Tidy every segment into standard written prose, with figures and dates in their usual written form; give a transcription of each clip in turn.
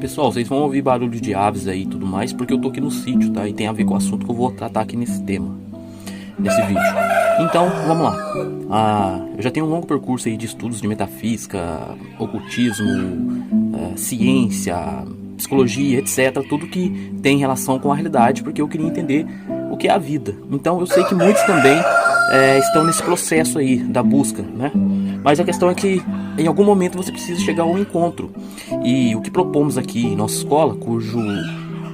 Pessoal, vocês vão ouvir barulho de aves aí e tudo mais, porque eu tô aqui no sítio, tá? E tem a ver com o assunto que eu vou tratar aqui nesse tema, nesse vídeo. Então, vamos lá. Eu já tenho um longo percurso aí de estudos de metafísica, ocultismo, ciência, psicologia, etc. Tudo que tem relação com a realidade, porque eu queria entender o que é a vida. Então, eu sei que muitos também estão nesse processo aí da busca, né? Mas a questão é que em algum momento você precisa chegar ao encontro. E o que propomos aqui em nossa escola,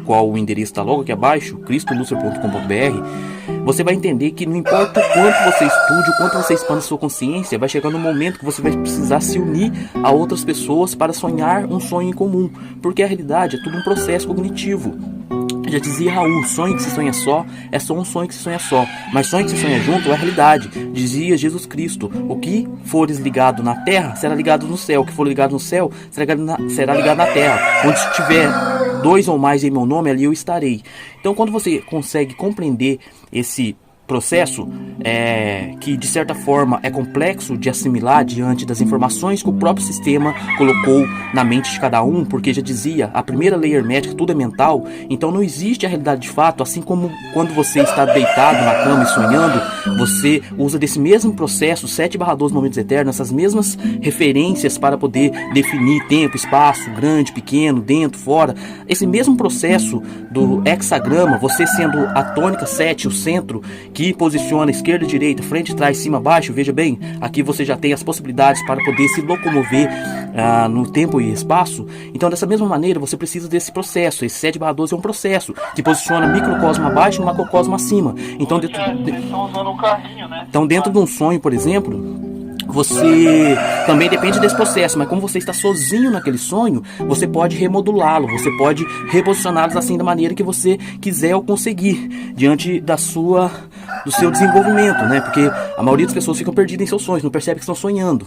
qual o endereço está logo aqui abaixo, cristolucer.com.br, você vai entender que não importa o quanto você estude, o quanto você expanda sua consciência, vai chegar no momento que você vai precisar se unir a outras pessoas para sonhar um sonho em comum. Porque a realidade é tudo um processo cognitivo. Já dizia Raul, sonho que se sonha só é só um sonho que se sonha só, mas sonho que se sonha junto é realidade. Dizia Jesus Cristo, o que fores ligado na terra será ligado no céu, o que for ligado no céu será ligado na terra. Onde estiver dois ou mais em meu nome, ali eu estarei. Então, quando você consegue compreender esse processo, que de certa forma é complexo de assimilar diante das informações que o próprio sistema colocou na mente de cada um, porque já dizia, a primeira lei hermética, tudo é mental, então não existe a realidade de fato, assim como quando você está deitado na cama e sonhando, você usa desse mesmo processo, 7/12 momentos eternos, essas mesmas referências para poder definir tempo, espaço, grande, pequeno, dentro, fora, esse mesmo processo do hexagrama, você sendo a tônica 7, o centro, que posiciona esquerda, direita, frente, trás, cima, baixo, veja bem, aqui você já tem as possibilidades para poder se locomover no tempo e espaço. Então, dessa mesma maneira, você precisa desse processo. Esse 7/12 é um processo que posiciona microcosmo abaixo e macrocosmo acima. Então, dentro de um sonho, por exemplo, você também depende desse processo, mas como você está sozinho naquele sonho, você pode remodulá-lo, você pode reposicioná-los assim da maneira que você quiser ou conseguir, diante do seu desenvolvimento, né? Porque a maioria das pessoas ficam perdidas em seus sonhos, não percebe que estão sonhando.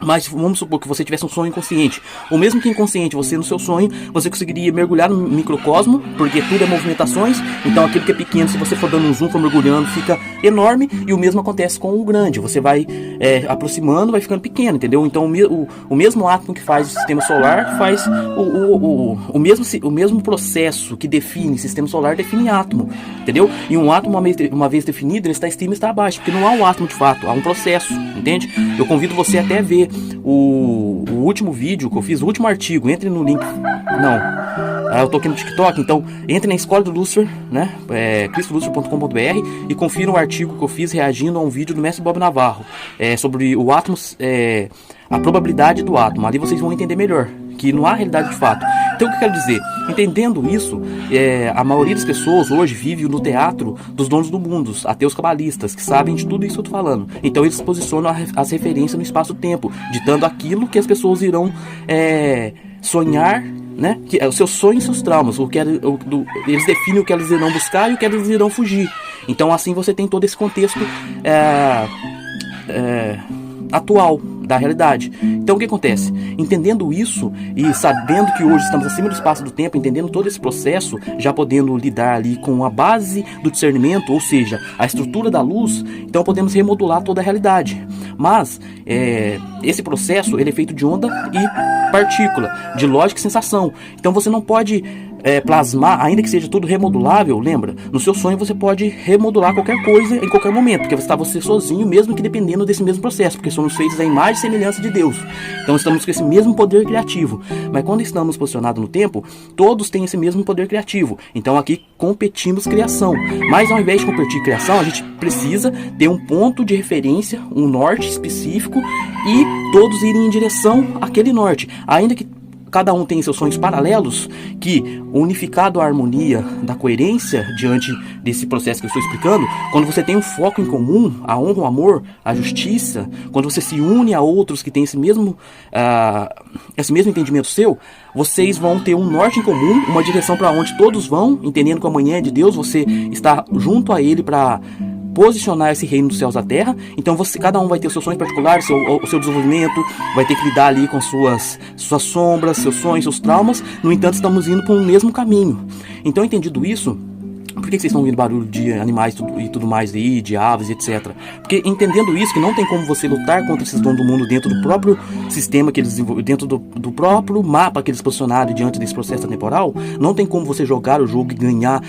Mas vamos supor que você tivesse um sonho inconsciente, ou mesmo que inconsciente, você no seu sonho, você conseguiria mergulhar no microcosmo, porque tudo é movimentações, então aquilo que é pequeno, se você for dando um zoom, for mergulhando, fica enorme, e o mesmo acontece com o grande, você vai aproximando, vai ficando pequeno, entendeu? Então o mesmo átomo que faz o sistema solar, faz o mesmo processo que define sistema solar, define átomo, entendeu? E um átomo, uma vez definido, ele está em cima e está abaixo, porque não há um átomo de fato, há um processo, entende? Eu convido você até a ver o último vídeo que eu fiz, o último artigo, entre no link. Não, eu tô aqui no TikTok, então entre na Escola do Lúcifer, né? cristolucifer.com.br, e confira o artigo que eu fiz reagindo a um vídeo do mestre Bob Navarro, sobre o átomo, a probabilidade do átomo. Ali vocês vão entender melhor que não há realidade de fato. Então o que eu quero dizer? Entendendo isso, a maioria das pessoas hoje vive no teatro dos donos do mundo, ateus cabalistas, que sabem de tudo isso que eu tô falando. Então eles posicionam as referências no espaço-tempo, ditando aquilo que as pessoas irão sonhar, né? Que é os seus sonhos e seus traumas. Eles definem o que eles irão buscar e o que eles irão fugir. Então assim você tem todo esse contexto atual da realidade. Então o que acontece? Entendendo isso e sabendo que hoje estamos acima do espaço do tempo, entendendo todo esse processo, já podendo lidar ali com a base do discernimento, ou seja, a estrutura da luz, então podemos remodular toda a realidade. Mas esse processo ele é feito de onda e partícula, de lógica e sensação. Então você não pode plasmar, ainda que seja tudo remodulável, lembra? No seu sonho você pode remodular qualquer coisa em qualquer momento, porque está você sozinho, mesmo que dependendo desse mesmo processo, porque somos feitos à imagem e semelhança de Deus. Então estamos com esse mesmo poder criativo. Mas quando estamos posicionados no tempo, todos têm esse mesmo poder criativo. Então aqui competimos criação. Mas ao invés de competir criação, a gente precisa ter um ponto de referência, um norte específico, e todos irem em direção àquele norte. Ainda que cada um tem seus sonhos paralelos, que unificado à harmonia da coerência diante desse processo que eu estou explicando, quando você tem um foco em comum, a honra, o amor, a justiça, quando você se une a outros que têm esse mesmo entendimento seu, vocês vão ter um norte em comum, uma direção para onde todos vão, entendendo que amanhã é de Deus, você está junto a Ele para posicionar esse reino dos céus à terra. Então cada um vai ter o seu sonho particular, o seu desenvolvimento, vai ter que lidar ali com suas sombras, seus sonhos, seus traumas. No entanto, estamos indo para o mesmo caminho. Então, entendido isso, Por que vocês estão ouvindo barulho de animais e tudo mais aí, de aves, etc? Porque entendendo isso, que não tem como você lutar contra esses donos do mundo dentro do próprio sistema que eles desenvolveram, dentro do próprio mapa que eles posicionaram diante desse processo temporal, não tem como você jogar o jogo e ganhar,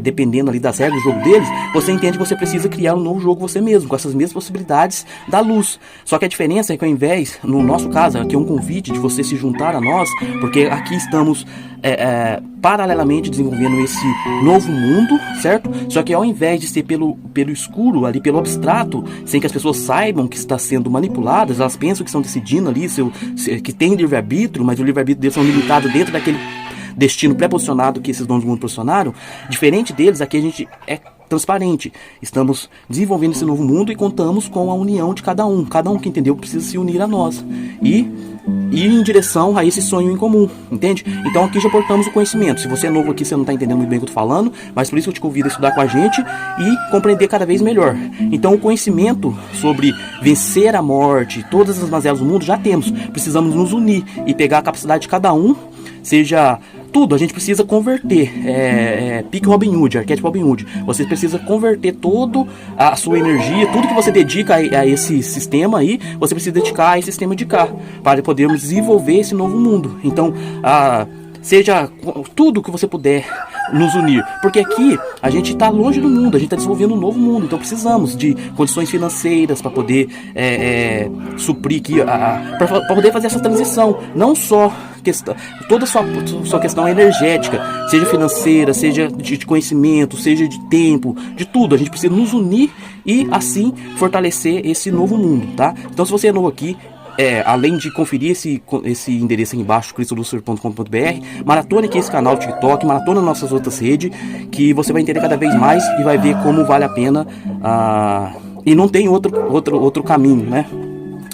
dependendo ali das regras do jogo deles. Você entende que você precisa criar um novo jogo você mesmo, com essas mesmas possibilidades da luz. Só que a diferença é que ao invés, no nosso caso, aqui é um convite de você se juntar a nós, porque aqui estamos paralelamente desenvolvendo esse novo mundo, certo? Só que ao invés de ser pelo escuro, ali pelo abstrato, sem que as pessoas saibam que está sendo manipuladas, elas pensam que estão decidindo ali, que tem livre-arbítrio, mas o livre-arbítrio deles são limitados dentro daquele destino pré-posicionado que esses donos do mundo posicionaram. Diferente deles, aqui a gente é transparente. Estamos desenvolvendo esse novo mundo e contamos com a união de cada um. Cada um que entendeu precisa se unir a nós e ir em direção a esse sonho em comum, entende? Então aqui já portamos o conhecimento. Se você é novo aqui, você não está entendendo muito bem o que eu estou falando, mas por isso eu te convido a estudar com a gente e compreender cada vez melhor. Então o conhecimento sobre vencer a morte, todas as mazelas do mundo, já temos. Precisamos nos unir e pegar a capacidade de cada um, seja tudo, a gente precisa converter. Pique Robin Hood, arquétipo Robin Hood. Você precisa converter toda a sua energia, tudo que você dedica a esse sistema aí, você precisa dedicar a esse sistema de cá, para podermos desenvolver esse novo mundo. Então, seja tudo que você puder nos unir, porque aqui a gente está longe do mundo, a gente está desenvolvendo um novo mundo, então precisamos de condições financeiras para poder suprir aqui, para poder fazer essa transição, não só toda a sua questão energética, seja financeira, seja de conhecimento, seja de tempo, de tudo. A gente precisa nos unir e assim fortalecer esse novo mundo, tá? Então se você é novo aqui, além de conferir esse endereço aqui embaixo, cristolucifer.com.br, maratone aqui esse canal do TikTok, maratona nossas outras redes, que você vai entender cada vez mais e vai ver como vale a pena, e não tem outro caminho, né?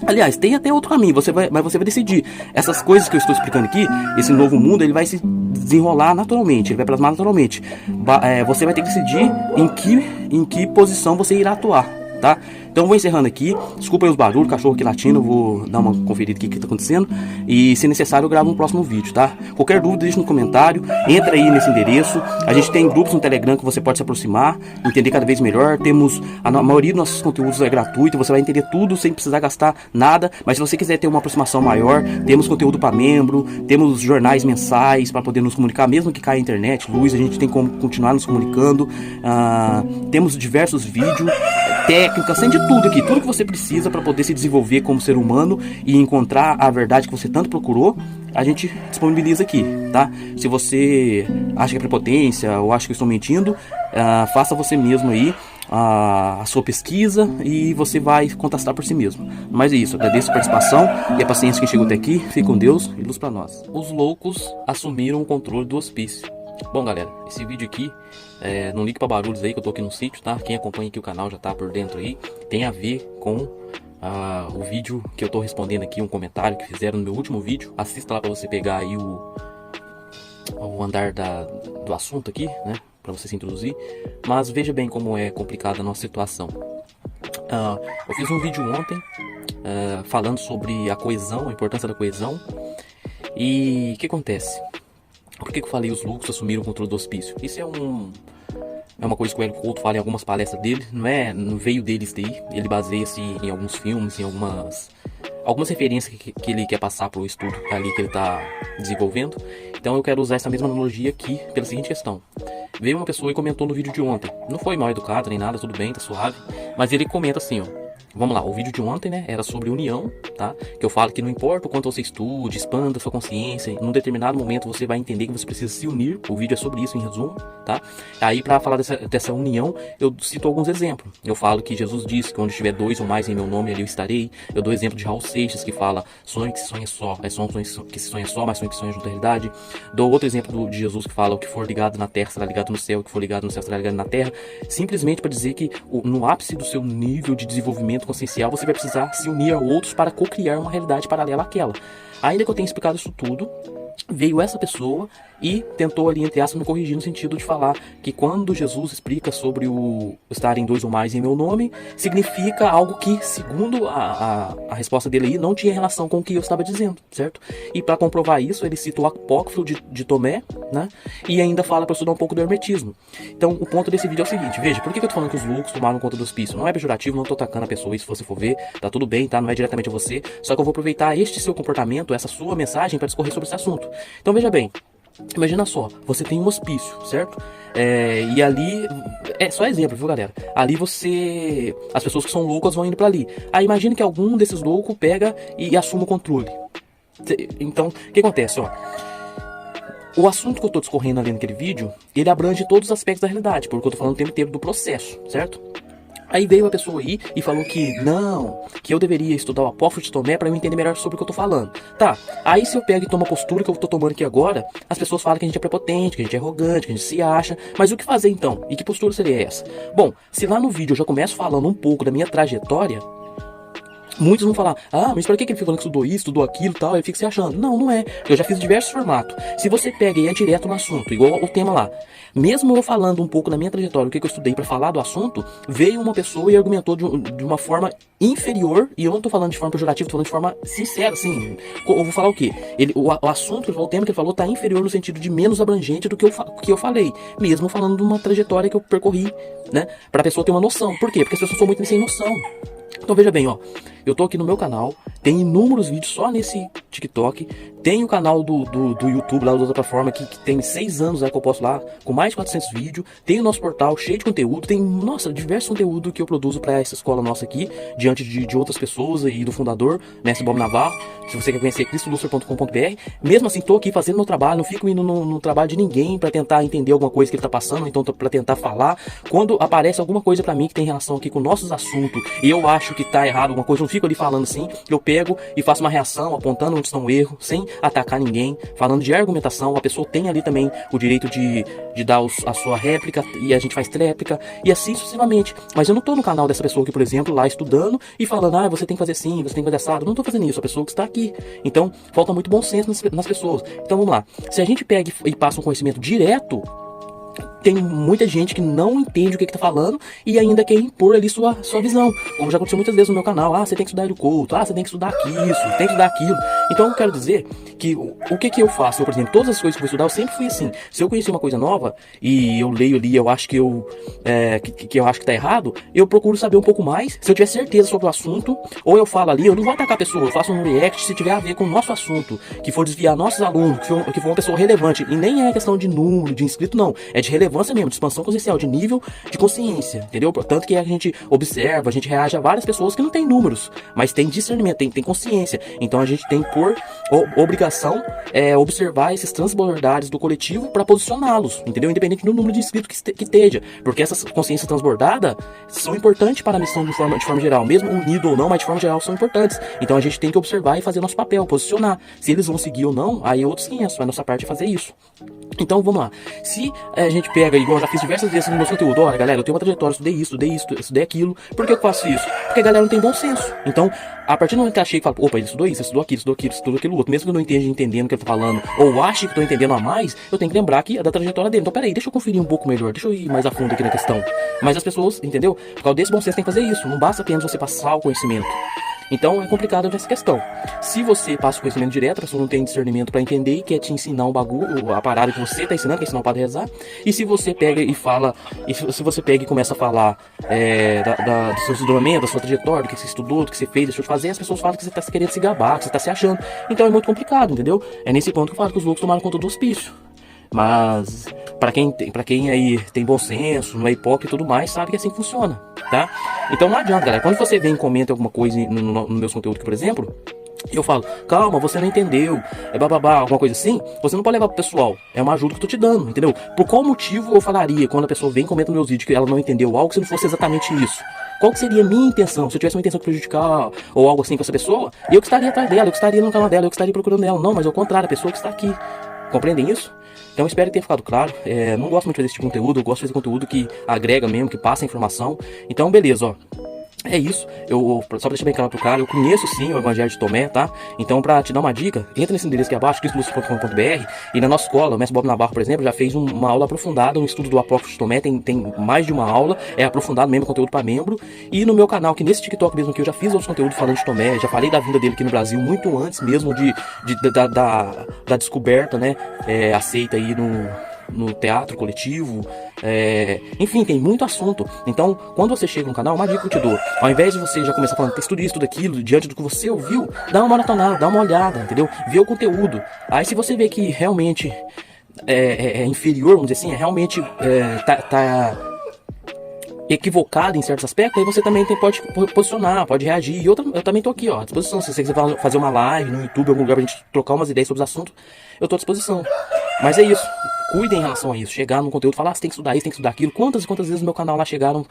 Aliás, tem até outro caminho, mas você vai decidir. Essas coisas que eu estou explicando aqui, esse novo mundo, ele vai se desenrolar naturalmente, ele vai plasmar naturalmente. Você vai ter que decidir em que posição você irá atuar, tá? Então eu vou encerrando aqui. Desculpa aí os barulhos, cachorro aqui latindo. Eu vou dar uma conferida aqui o que está acontecendo. E se necessário eu gravo um próximo vídeo, tá? Qualquer dúvida deixa no comentário. Entra aí nesse endereço. A gente tem grupos no Telegram que você pode se aproximar, entender cada vez melhor. Temos a maioria dos nossos conteúdos é gratuito. Você vai entender tudo sem precisar gastar nada. Mas se você quiser ter uma aproximação maior, temos conteúdo para membro, temos jornais mensais para poder nos comunicar, mesmo que caia a internet, luz, a gente tem como continuar nos comunicando. Temos diversos vídeos, técnicas, tem de tudo aqui, tudo que você precisa para poder se desenvolver como ser humano e encontrar a verdade que você tanto procurou, a gente disponibiliza aqui, tá? Se você acha que é prepotência ou acha que eu estou mentindo, faça você mesmo aí a sua pesquisa e você vai contestar por si mesmo. Mas é isso, agradeço a participação e a paciência que chegou até aqui. Fique com Deus e luz para nós. Os loucos assumiram o controle do hospício. Bom, galera, esse vídeo aqui, não ligue para barulhos aí que eu tô aqui no sítio, tá? Quem acompanha aqui o canal já tá por dentro aí. Tem a ver com o vídeo que eu tô respondendo aqui, um comentário que fizeram no meu último vídeo. Assista lá para você pegar aí o andar do assunto aqui, né? Para você se introduzir. Mas veja bem como é complicada a nossa situação. Eu fiz um vídeo ontem falando sobre a coesão, a importância da coesão. E o que acontece? Por que eu falei os loucos assumiram o controle do hospício? Isso é uma coisa que o Hélio Couto fala em algumas palestras dele, não veio deles daí. Ele baseia-se em alguns filmes, em algumas referências que ele quer passar para o estudo ali que ele está desenvolvendo. Então eu quero usar essa mesma analogia aqui pela seguinte questão. Veio uma pessoa e comentou no vídeo de ontem. Não foi mal educado nem nada, tudo bem, tá suave. Mas ele comenta assim, ó. Vamos lá, o vídeo de ontem, né, era sobre união, tá? Que eu falo que não importa o quanto você estude, expanda sua consciência, em um determinado momento você vai entender que você precisa se unir. O vídeo é sobre isso, em resumo, tá? Aí, para falar dessa união, eu cito alguns exemplos. Eu falo que Jesus disse que onde estiver dois ou mais em meu nome, ali eu estarei. Eu dou exemplo de Raul Seixas, que fala, sonho que se sonha só, sonho que se sonha só, mas sonho que se sonha junto à realidade. Dou outro exemplo de Jesus que fala, o que for ligado na terra será ligado no céu, o que for ligado no céu será ligado na terra. Simplesmente para dizer que no ápice do seu nível de desenvolvimento consciencial, você vai precisar se unir a outros para co-criar uma realidade paralela àquela. Ainda que eu tenha explicado isso tudo, veio essa pessoa e tentou ali, entre aspas, me corrigir no sentido de falar que quando Jesus explica sobre o estar em 2 ou mais em meu nome, significa algo que, segundo a resposta dele aí, não tinha relação com o que eu estava dizendo, certo? E para comprovar isso, ele cita o apócrifo de Tomé, né? E ainda fala para estudar um pouco do hermetismo. Então, o ponto desse vídeo é o seguinte, veja, por que eu tô falando que os loucos tomaram conta do hospício? Não é pejorativo, não tô atacando a pessoa, e se você for ver, tá tudo bem, tá? Não é diretamente a você, só que eu vou aproveitar este seu comportamento, essa sua mensagem para discorrer sobre esse assunto. Então, veja bem, imagina só, você tem um hospício, certo? E ali, é só exemplo, viu, galera? Ali as pessoas que são loucas vão indo pra ali. Aí imagina que algum desses loucos pega e assume o controle. Então, o que acontece, ó? O assunto que eu tô discorrendo ali naquele vídeo, ele abrange todos os aspectos da realidade, porque eu tô falando o tempo inteiro do processo, certo? Aí veio uma pessoa aí e falou que não, que eu deveria estudar o apócrifo de Tomé para eu entender melhor sobre o que eu tô falando. Tá, aí se eu pego e tomo a postura que eu tô tomando aqui agora, as pessoas falam que a gente é prepotente, que a gente é arrogante, que a gente se acha. Mas o que fazer então? E que postura seria essa? Bom, se lá no vídeo eu já começo falando um pouco da minha trajetória, muitos vão falar, mas pra que ele fica falando que estudou isso, estudou aquilo e tal, ele fica se achando. Não, não é. Eu já fiz diversos formatos. Se você pega e é direto no assunto, igual o tema lá, mesmo eu falando um pouco da minha trajetória, o que eu estudei pra falar do assunto, veio uma pessoa e argumentou de uma forma inferior, e eu não tô falando de forma pejorativa, tô falando de forma sincera, assim. Eu vou falar o quê? O assunto que ele falou, o tema que ele falou, tá inferior no sentido de menos abrangente do que eu falei, mesmo falando de uma trajetória que eu percorri, né? Pra pessoa ter uma noção. Por quê? Porque as pessoas são muito sem noção. Então veja bem, ó, eu tô aqui no meu canal, tem inúmeros vídeos só nesse TikTok, tem o canal do YouTube lá da outra plataforma que tem 6 anos que eu posto lá, com mais de 400 vídeos, tem o nosso portal cheio de conteúdo, tem, nossa, diversos conteúdo que eu produzo pra essa escola nossa aqui, diante de outras pessoas e do fundador, Mestre Bob Navarro. Se você quer conhecer, cristolucer.com.br. Mesmo assim, tô aqui fazendo meu trabalho, não fico indo no trabalho de ninguém pra tentar entender alguma coisa que ele tá passando, então pra tentar falar. Quando aparece alguma coisa pra mim que tem relação aqui com nossos assuntos, e eu acho que tá errado alguma coisa, eu não fico ali falando assim, eu pego e faço uma reação, apontando onde está um erro, sem atacar ninguém, falando de argumentação. A pessoa tem ali também o direito de dar a sua réplica, e a gente faz tréplica, e assim sucessivamente. Mas eu não tô no canal dessa pessoa aqui, por exemplo, lá estudando, e falando, você tem que fazer assim, você tem que fazer assado. Eu não tô fazendo isso, a pessoa que está aqui. Então, falta muito bom senso nas pessoas. Então, vamos lá. Se a gente pega e passa um conhecimento direto, tem muita gente que não entende o que tá falando e ainda quer impor ali sua visão. Como já aconteceu muitas vezes no meu canal, você tem que estudar Educulto, você tem que estudar isso, tem que estudar aquilo. Então eu quero dizer que o que eu faço? Por exemplo, todas as coisas que eu vou estudar, eu sempre fui assim. Se eu conhecer uma coisa nova e eu leio ali, eu acho que eu acho que tá errado, eu procuro saber um pouco mais. Se eu tiver certeza sobre o assunto, ou eu falo ali, eu não vou atacar a pessoa, eu faço um react se tiver a ver com o nosso assunto, que for desviar nossos alunos, que for uma pessoa relevante. E nem é questão de número, de inscrito, não. É de relevância mesmo, de expansão consciencial, de nível de consciência, entendeu? Tanto que a gente observa, a gente reage a várias pessoas que não tem números, mas tem discernimento, tem consciência. Então a gente tem por obrigação observar esses transbordares do coletivo para posicioná-los, entendeu? Independente do número de inscritos que esteja, porque essas consciências transbordadas são importantes para a missão de forma geral, mesmo unido ou não, mas de forma geral são importantes. Então a gente tem que observar e fazer nosso papel, posicionar. Se eles vão seguir ou não, aí é outros 500, mas a nossa parte é fazer isso. Então vamos lá. Se a gente pega, igual eu já fiz diversas vezes no meu conteúdo, olha galera, eu tenho uma trajetória, estudei isso, estudei aquilo. Por que eu faço isso? Porque a galera não tem bom senso. Então, a partir do momento que eu achei que fala, opa, ele estudou isso, estudou aquilo outro, mesmo que eu não esteja entendendo o que ele tá falando, ou ache que estou entendendo a mais, eu tenho que lembrar que é da trajetória dele. Então, peraí, deixa eu conferir um pouco melhor, deixa eu ir mais a fundo aqui na questão. Mas as pessoas, entendeu? Por causa desse bom senso tem que fazer isso. Não basta apenas você passar o conhecimento. Então é complicado essa questão. Se você passa o conhecimento direto, a pessoa não tem discernimento para entender e quer te ensinar um bagulho, a parada que você tá ensinando, que é ensinar o padre a rezar. E se você pega e fala, e se você pega e começa a falar do seu estudamento, da sua trajetória, do que você estudou, do que você fez, deixou de fazer, as pessoas falam que você tá querendo se gabar, que você tá se achando. Então é muito complicado, entendeu? É nesse ponto que eu falo que os loucos tomaram conta do hospício. Mas pra quem aí tem bom senso, não é hipócrita e tudo mais, sabe que assim funciona, tá? Então não adianta, galera. Quando você vem e comenta alguma coisa no meus conteúdos aqui, por exemplo, eu falo, calma, você não entendeu, bababá, alguma coisa assim, você não pode levar pro pessoal. É uma ajuda que eu tô te dando, entendeu? Por qual motivo eu falaria quando a pessoa vem e comenta nos meus vídeos que ela não entendeu algo se não fosse exatamente isso? Qual que seria a minha intenção? Se eu tivesse uma intenção de prejudicar ou algo assim com essa pessoa, eu que estaria atrás dela, eu que estaria no canal dela, eu que estaria procurando ela. Não, mas ao contrário, a pessoa que está aqui. Compreendem isso? Então espero que tenha ficado claro. Não gosto muito de fazer esse tipo de conteúdo, eu gosto de fazer conteúdo que agrega mesmo, que passa a informação. Então beleza, ó. É isso, só pra deixar bem claro pro cara, eu conheço sim o Evangelho de Tomé, tá? Então, pra te dar uma dica, entra nesse endereço aqui abaixo, cristolúcio.com.br, e na nossa escola, o mestre Bob Navarro, por exemplo, já fez uma aula aprofundada no estudo do Apócrifo de Tomé, tem mais de uma aula, é aprofundado mesmo, conteúdo pra membro, e no meu canal, que nesse TikTok mesmo aqui, eu já fiz outros conteúdos falando de Tomé, já falei da vinda dele aqui no Brasil, muito antes mesmo da descoberta, né, aceita aí no teatro coletivo, enfim, tem muito assunto. Então, quando você chega no canal, uma dica que eu te dou: ao invés de você já começar falando tudo isso, tudo aquilo, diante do que você ouviu, dá uma maratonada, dá uma olhada, entendeu? Vê o conteúdo. Aí, se você vê que realmente é inferior, vamos dizer assim, realmente tá equivocado em certos aspectos, aí você também pode posicionar, pode reagir. E eu também tô aqui, ó, à disposição. Se você quiser fazer uma live no YouTube, algum lugar pra gente trocar umas ideias sobre os assuntos, eu tô à disposição. Mas é isso. Cuidem em relação a isso. Chegar no conteúdo e falar, você tem que estudar isso, tem que estudar aquilo. Quantas e quantas vezes no meu canal lá chegaram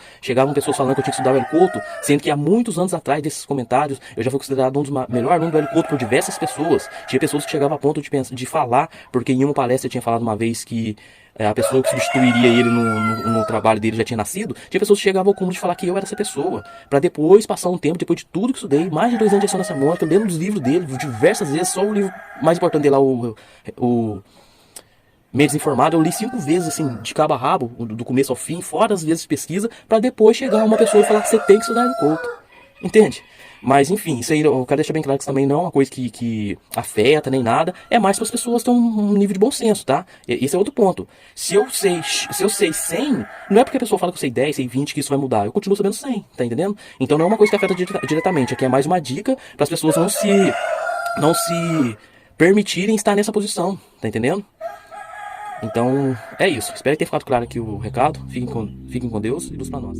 pessoas falando que eu tinha que estudar o Hélio Couto, sendo que há muitos anos atrás desses comentários eu já fui considerado um dos melhores alunos do Hélio Couto por diversas pessoas. Tinha pessoas que chegavam a ponto de falar, porque em uma palestra eu tinha falado uma vez que a pessoa que substituiria ele no trabalho dele já tinha nascido. Tinha pessoas que chegavam ao cúmulo de falar que eu era essa pessoa, pra depois passar um tempo, depois de tudo que estudei, mais de 2 anos de ação nessa morte, lendo os livros dele diversas vezes. Só o livro mais importante dele lá, o Meio Desinformado, eu li 5 vezes, assim, de cabo a rabo, do começo ao fim, fora as vezes de pesquisa, pra depois chegar uma pessoa e falar que você tem que estudar Hélio Couto. Entende? Mas enfim, isso aí eu quero deixar bem claro que isso também não é uma coisa que afeta nem nada, é mais para as pessoas terem um nível de bom senso, tá? Esse é outro ponto. Se eu sei 100, não é porque a pessoa fala que eu sei 10, sei 20 que isso vai mudar. Eu continuo sabendo 100, tá entendendo? Então não é uma coisa que afeta diretamente, aqui é mais uma dica para as pessoas não se permitirem estar nessa posição, tá entendendo? Então, é isso. Espero ter ficado claro aqui o recado. Fiquem com Deus e luz pra nós.